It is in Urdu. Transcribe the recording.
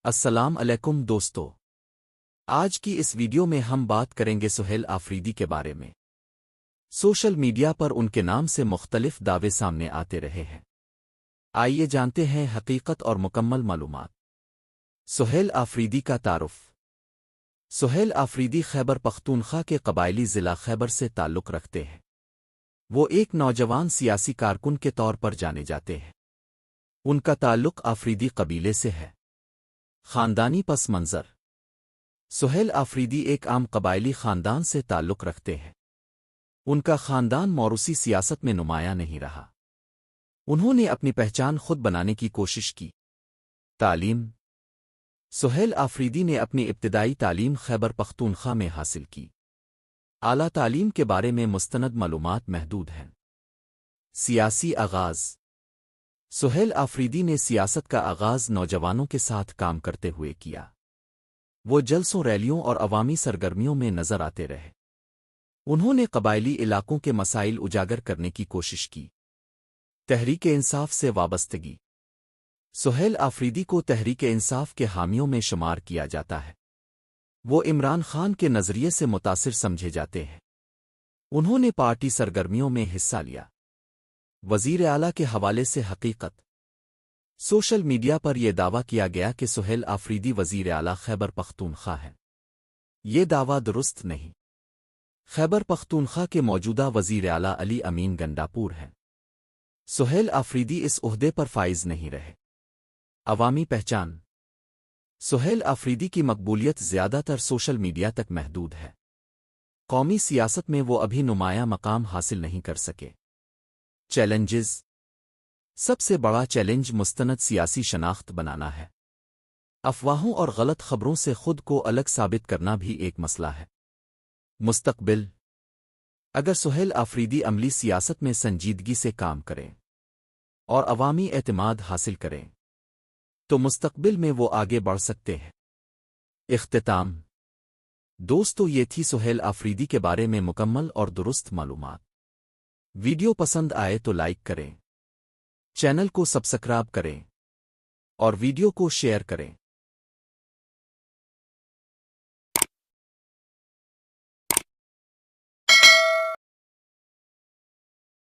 السلام علیکم دوستو، آج کی اس ویڈیو میں ہم بات کریں گے سہیل آفریدی کے بارے میں۔ سوشل میڈیا پر ان کے نام سے مختلف دعوے سامنے آتے رہے ہیں۔ آئیے جانتے ہیں حقیقت اور مکمل معلومات۔ سہیل آفریدی کا تعارف۔ سہیل آفریدی خیبر پختونخوا کے قبائلی ضلع خیبر سے تعلق رکھتے ہیں۔ وہ ایک نوجوان سیاسی کارکن کے طور پر جانے جاتے ہیں۔ ان کا تعلق آفریدی قبیلے سے ہے۔ خاندانی پس منظر۔ سہیل آفریدی ایک عام قبائلی خاندان سے تعلق رکھتے ہیں۔ ان کا خاندان موروثی سیاست میں نمایاں نہیں رہا۔ انہوں نے اپنی پہچان خود بنانے کی کوشش کی۔ تعلیم۔ سہیل آفریدی نے اپنی ابتدائی تعلیم خیبر پختونخوا میں حاصل کی۔ اعلیٰ تعلیم کے بارے میں مستند معلومات محدود ہیں۔ سیاسی آغاز۔ سہیل آفریدی نے سیاست کا آغاز نوجوانوں کے ساتھ کام کرتے ہوئے کیا۔ وہ جلسوں، ریلیوں اور عوامی سرگرمیوں میں نظر آتے رہے۔ انہوں نے قبائلی علاقوں کے مسائل اجاگر کرنے کی کوشش کی۔ تحریک انصاف سے وابستگی۔ سہیل آفریدی کو تحریک انصاف کے حامیوں میں شمار کیا جاتا ہے۔ وہ عمران خان کے نظریے سے متاثر سمجھے جاتے ہیں۔ انہوں نے پارٹی سرگرمیوں میں حصہ لیا۔ وزیر اعلیٰ کے حوالے سے حقیقت۔ سوشل میڈیا پر یہ دعویٰ کیا گیا کہ سہیل آفریدی وزیر اعلیٰ خیبر پختونخوا ہیں۔ یہ دعویٰ درست نہیں۔ خیبر پختونخوا کے موجودہ وزیر اعلیٰ علی امین گنڈاپور ہیں۔ سہیل آفریدی اس عہدے پر فائز نہیں رہے۔ عوامی پہچان۔ سہیل آفریدی کی مقبولیت زیادہ تر سوشل میڈیا تک محدود ہے۔ قومی سیاست میں وہ ابھی نمایاں مقام حاصل نہیں کر سکے۔ چیلنجز۔ سب سے بڑا چیلنج مستند سیاسی شناخت بنانا ہے۔ افواہوں اور غلط خبروں سے خود کو الگ ثابت کرنا بھی ایک مسئلہ ہے۔ مستقبل۔ اگر سہیل آفریدی عملی سیاست میں سنجیدگی سے کام کریں اور عوامی اعتماد حاصل کریں تو مستقبل میں وہ آگے بڑھ سکتے ہیں۔ اختتام۔ دوستو، یہ تھی سہیل آفریدی کے بارے میں مکمل اور درست معلومات۔ ویڈیو پسند آئے تو لائک کریں، چینل کو سبسکرائب کریں اور ویڈیو کو شیئر کریں۔